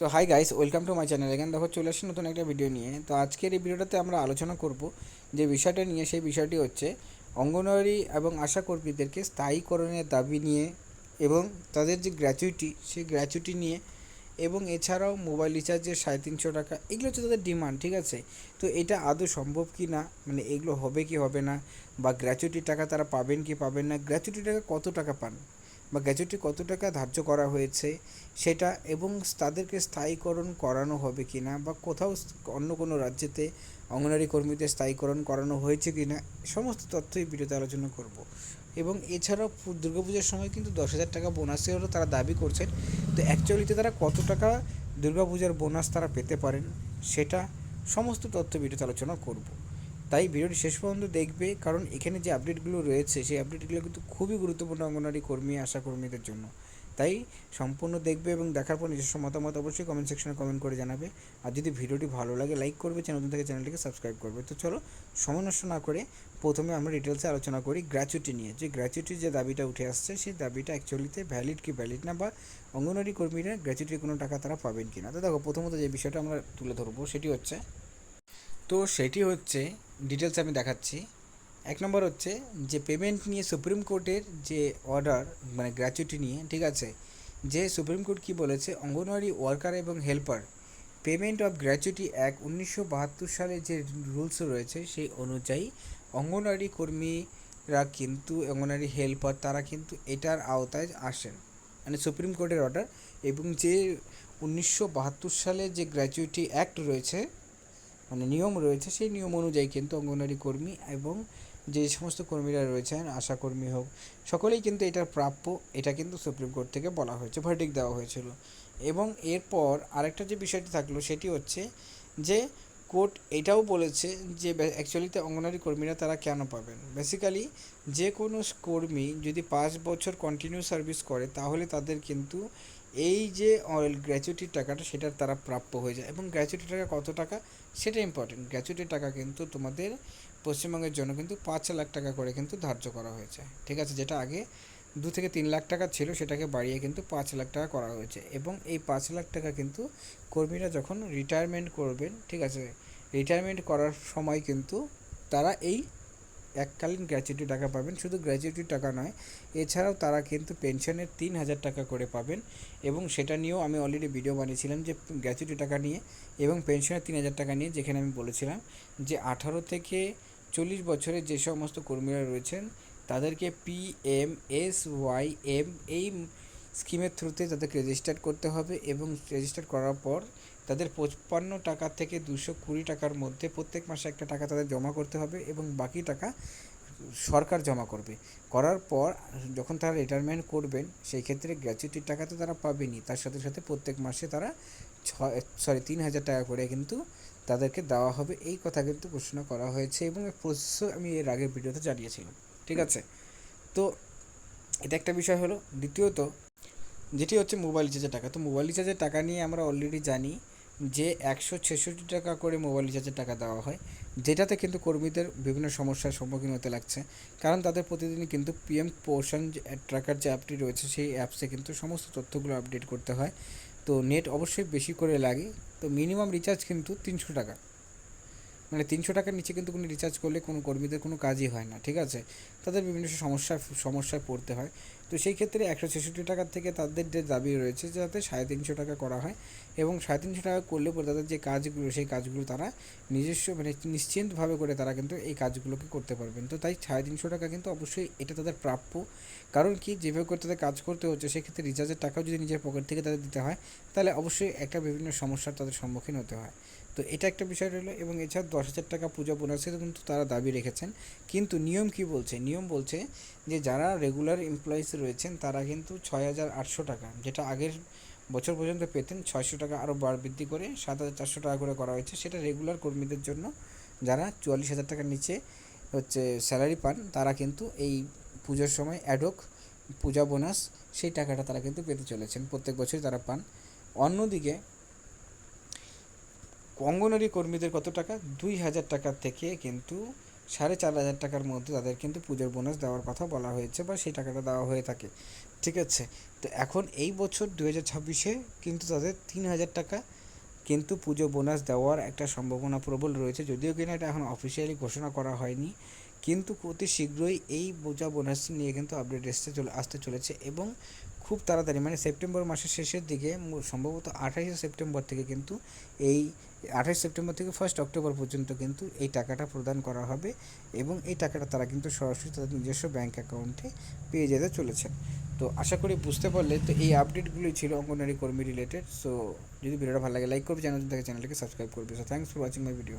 তো hi guys, welcome to my channel. এখানে দেখো চলে আসি নতুন একটা ভিডিও নিয়ে। তো আজকের এই ভিডিওটাতে আমরা আলোচনা করব যে বিষয়টা নিয়ে, সেই বিষয়টি হচ্ছে অঙ্গনওয়াড়ি এবং আশা কর্মীদেরকে স্থায়ীকরণের দাবি নিয়ে এবং তাদের যে গ্র্যাচুইটি সেই গ্র্যাচুইটি নিয়ে, এবং এছাড়াও মোবাইল রিচার্জের 350 টাকা, এগুলো হচ্ছে তাদের ডিমান্ড। ঠিক আছে, তো এটা আদৌ সম্ভব কি না, মানে এগুলো হবে কি হবে না, বা গ্র্যাচুইটির টাকা তারা পাবেন কি পাবেন না, গ্র্যাচুইটির টাকা কত টাকা পান, বা গ্র্যাচুইটি কত টাকা ধার্য করা হয়েছে সেটা, এবং তাদেরকে স্থায়ীকরণ করানো হবে কি না, বা কোথাও অন্য কোনো রাজ্যেতে অঙ্গনওয়াড়ি কর্মীদের স্থায়ীকরণ করানো হয়েছে কি না, সমস্ত তথ্য এই ভিডিওতে আলোচনা করব। এবং এছাড়াও দুর্গাপূজার সময় কিন্তু 10,000 টাকা বোনাসেরও তারা দাবি করছেন। তো অ্যাকচুয়ালিতে তারা কত টাকা দুর্গাপূজার বোনাস তারা পেতে পারেন, সেটা সমস্ত তথ্য ভিডিওতে আলোচনা করব। তাই ভিডিওটি শেষ পর্যন্ত দেখবে, কারণ এখানে যে আপডেটগুলো রয়েছে সেই আপডেটগুলো কিন্তু খুবই গুরুত্বপূর্ণ অঙ্গনওয়াড়ি কর্মী, আশা কর্মীদের জন্য। তাই সম্পূর্ণ দেখবে এবং দেখার পর নিজস্ব মতামত অবশ্যই কমেন্ট সেকশনে কমেন্ট করে জানাবে। আর যদি ভিডিওটি ভালো লাগে লাইক করবে, চ্যানেল থেকে চ্যানেলটিকে সাবস্ক্রাইব করবে। তো চলো সময় নষ্ট না করে প্রথমে আমরা ডিটেলসে আলোচনা করি গ্র্যাচুইটি নিয়ে। যে গ্র্যাচুইটির যে দাবিটা উঠে আসছে, সেই দাবিটা অ্যাকচুয়ালিতে ভ্যালিড কি ভ্যালিড না, বা অঙ্গনওয়াড়ি কর্মীরা গ্র্যাচুইটির কোনো টাকা তারা পাবেন কি না। তো দেখো, প্রথমত যে বিষয়টা আমরা তুলে ধরবো সেটি হচ্ছে ডিটেলস আমি দেখাচ্ছি। এক নম্বর হচ্ছে যে পেমেন্ট নিয়ে সুপ্রিম কোর্টের যে অর্ডার, মানে গ্র্যাচুইটি নিয়ে। ঠিক আছে, যে সুপ্রিম কোর্ট কী বলেছে, অঙ্গনওয়াড়ি ওয়ার্কার এবং helper payment of gratuity act 1972 সালে যে রুলস রয়েছে সেই অনুযায়ী অঙ্গনওয়াড়ি কর্মীরা কিন্তু, অঙ্গনওয়াড়ি হেল্পার তারা কিন্তু এটার আওতায় আসেন, মানে সুপ্রিম কোর্টের অর্ডার। এবং যে 1972 সালে যে গ্র্যাচুইটি অ্যাক্ট রয়েছে, মানে নিয়ম রয়েছে, সেই নিয়ম অনুযায়ী কিন্তু অঙ্গনওয়াড়ি কর্মী এবং যে সমস্ত কর্মীরা রয়েছেন, আশাকর্মী হোক, সকলেই কিন্তু এটার প্রাপ্য। এটা কিন্তু সুপ্রিম কোর্ট থেকে বলা হয়েছে, ভার্ডিক্ট দেওয়া হয়েছিল। এবং এরপর আরেকটা যে বিষয়টি থাকলো সেটি হচ্ছে যে কোর্ট এটাও বলেছে যে অ্যাকচুয়ালিতে অঙ্গনওয়াড়ি কর্মীরা তারা কেন পাবেন। বেসিক্যালি যে কোনো কর্মী যদি 5 বছর কন্টিনিউ সার্ভিস করে, তাহলে তাদের কিন্তু এই যে গ্র্যাচুইটির টাকাটা সেটার তারা প্রাপ্য হয়ে যায়। এবং গ্র্যাচুইটির টাকা কত টাকা সেটা ইম্পর্টেন্ট। গ্র্যাচুইটির টাকা কিন্তু তোমাদের পশ্চিমবঙ্গের জন্য কিন্তু 5 লাখ টাকা করে কিন্তু ধার্য করা হয়েছে। ঠিক আছে, যেটা আগে 2 থেকে 3 লাখ টাকা ছিল, সেটাকে বাড়িয়ে কিন্তু 5 লাখ টাকা করা হয়েছে। এবং এই 5 লাখ টাকা কিন্তু কর্মীরা যখন রিটায়ারমেন্ট করবেন, ঠিক আছে, রিটায়ারমেন্ট করার সময় কিন্তু তারা এই এককালীন গ্র্যাচুইটি টাকা পাবেন। শুধু গ্র্যাচুইটি টাকা নয়, এছাড়াও তারা কিন্তু পেনশনের 3,000 টাকা করে পাবেন। এবং সেটা নিয়েও আমি অলরেডি ভিডিও বানিয়েছিলাম, যে গ্র্যাচুইটি টাকা নিয়ে এবং পেনশনের 3,000 টাকা নিয়ে, যেখানে আমি বলেছিলাম যে 18 থেকে 40 বছরের যে সমস্ত কর্মীরা রয়েছেন তাদেরকে PMSYM এই স্কিমের থ্রুতে তাদেরকে রেজিস্টার করতে হবে। এবং রেজিস্টার করার পর তাদের 55 টাকা থেকে 220 টাকার মধ্যে প্রত্যেক মাসে একটা টাকা তাদের জমা করতে হবে, এবং বাকি টাকা সরকার জমা করবে। করার পর যখন তারা রিটায়ারমেন্ট করবেন, সেই ক্ষেত্রে গ্র্যাচুইটির টাকা তো তারা পাবেনই, তার সাথে সাথে প্রত্যেক মাসে তারা 3,000 টাকা করে কিন্তু তাদেরকে দেওয়া হবে। এই কথা কিন্তু ঘোষণা করা হয়েছে, এবং এই প্রসেসও আমি এর আগের ভিডিওতে জানিয়েছিলাম। ঠিক আছে, তো এটা একটা বিষয় হলো। দ্বিতীয়ত যেটি হচ্ছে মোবাইল রিচার্জের টাকা। তো মোবাইল রিচার্জের টাকা নিয়ে আমরা অলরেডি জানি যে 166 টাকা করে মোবাইল রিচার্জের টাকা দেওয়া হয়, যেটাতে কিন্তু কর্মীদের বিভিন্ন সমস্যার সম্মুখীন হতে লাগছে। কারণ তাদের প্রতিদিনই কিন্তু PM পোষণ ট্র্যাকার যে অ্যাপটি রয়েছে, সেই অ্যাপসে কিন্তু সমস্ত তথ্যগুলো আপডেট করতে হয়। তো নেট অবশ্যই বেশি করে লাগে। তো মিনিমাম রিচার্জ কিন্তু 300 টাকা, মানে 300 টাকার নিচে কিন্তু কোনো রিচার্জ করলে কোনো কর্মীদের কোনো কাজই হয় না। ঠিক আছে, তাদের বিভিন্ন সমস্যায় পড়তে হয়। তো সেই ক্ষেত্রে 166 টাকার থেকে তাদের যে দাবি রয়েছে যাতে 350 টাকা করা হয়। এবং 350 টাকা করলে পরে তাদের যে কাজগুলো, সেই কাজগুলো তারা নিজস্ব, মানে নিশ্চিন্তভাবে করে তারা কিন্তু এই কাজগুলোকে করতে পারবেন। তো তাই 350 টাকা কিন্তু অবশ্যই এটা তাদের প্রাপ্য। কারণ কি, যেভাবে করে তাদের কাজ করতে হচ্ছে, সেক্ষেত্রে রিচার্জের টাকাও যদি নিজের পকেট থেকে তাদের দিতে হয়, তাহলে অবশ্যই একটা বিভিন্ন সমস্যার তাদের সম্মুখীন হতে হয়। তো এটা একটা বিষয় রইলো। এবং এছাড়া 10,000 টাকা পূজা বোনাসের কিন্তু তারা দাবি রেখেছেন। কিন্তু নিয়ম কি বলছে, নিয়ম বলছে যে যারা রেগুলার এমপ্লয়িজ রয়েছেন তারা কিন্তু 6,800 টাকা, যেটা আগের বছর পর্যন্ত পেতেন, 600 টাকা আরও বৃদ্ধি করে 7,400 টাকা করে করা হয়েছে। সেটা রেগুলার কর্মীদের জন্য, যারা 44,000 টাকার নিচে হচ্ছে স্যালারি পান, তারা কিন্তু এই পুজোর সময় অ্যাডক পূজা বোনাস, সেই টাকাটা তারা কিন্তু পেতে চলেছেন, প্রত্যেক বছরই তারা পান। অন্যদিকে অঙ্গনওয়াড়ি কর্মীদের কত টাকা, 2,000 টাকা থেকে কিন্তু 4,500 টাকার মধ্যে তাদের কিন্তু পুজোর বোনাস দেওয়ার কথা বলা হয়েছে বা সেই টাকাটা দেওয়া হয়ে থাকে। ঠিক আছে, তো এখন এই বছর 2026-এ কিন্তু তাদের 3,000 টাকা কিন্তু পুজো বোনাস দেওয়ার একটা সম্ভাবনা প্রবল রয়েছে, যদিও কিনা এটা এখন অফিসিয়ালি ঘোষণা করা হয়নি, কিন্তু অতি শীঘ্রই এই পূজা বোনাস নিয়ে কিন্তু আপডেট আসতে চলেছে। এবং খুব তাড়াতাড়ি মানে সেপ্টেম্বর মাসের শেষের দিকে সম্ভবত 28শে সেপ্টেম্বর থেকে কিন্তু এই 28 সেপ্টেম্বর থেকে 1 অক্টোবর পর্যন্ত কিন্তু এই টাকাটা প্রদান করা হবে এবং এই টাকাটা তারা কিন্তু সরাসরি তাদের নিজস্ব ব্যাঙ্ক অ্যাকাউন্টে পেয়ে যেতে চলেছে। তো আশা করি বুঝতে পারলে। তো এই আপডেটগুলোই ছিল অঙ্গনওয়াড়ি কর্মী রিলেটেড। সো যদি ভিডিওটা ভালো লাগে লাইক করবে, চ্যানেলটিকে সাবস্ক্রাইব করবে। So thanks for watching my video.